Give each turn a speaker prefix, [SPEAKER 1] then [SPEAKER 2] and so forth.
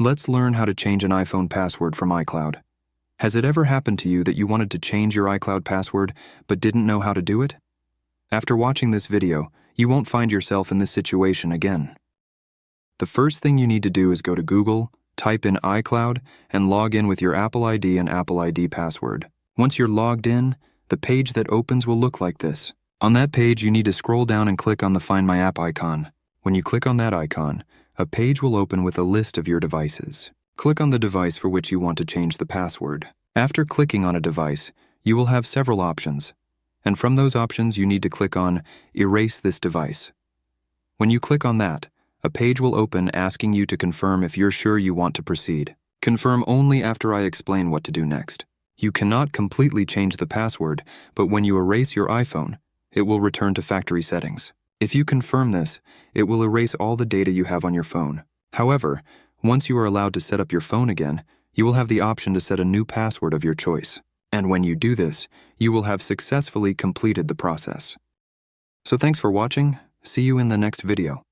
[SPEAKER 1] Let's learn how to change an iPhone password from iCloud. Has it ever happened to you that you wanted to change your iCloud password but didn't know how to do it? After watching this video, you won't find yourself in this situation again. The first thing you need to do is go to Google, type in iCloud, and log in with your Apple ID and Apple ID password. Once you're logged in, the page that opens will look like this. On that page, you need to scroll down and click on the Find My App icon. When you click on that icon, a page will open with a list of your devices. Click on the device for which you want to change the password. After clicking on a device, you will have several options. And from those options, you need to click on Erase this device. When you click on that, a page will open asking you to confirm if you're sure you want to proceed. Confirm only after I explain what to do next. You cannot completely change the password, but when you erase your iPhone, it will return to factory settings. If you confirm this, it will erase all the data you have on your phone. However, once you are allowed to set up your phone again, you will have the option to set a new password of your choice. And when you do this, you will have successfully completed the process. So thanks for watching. See you in the next video.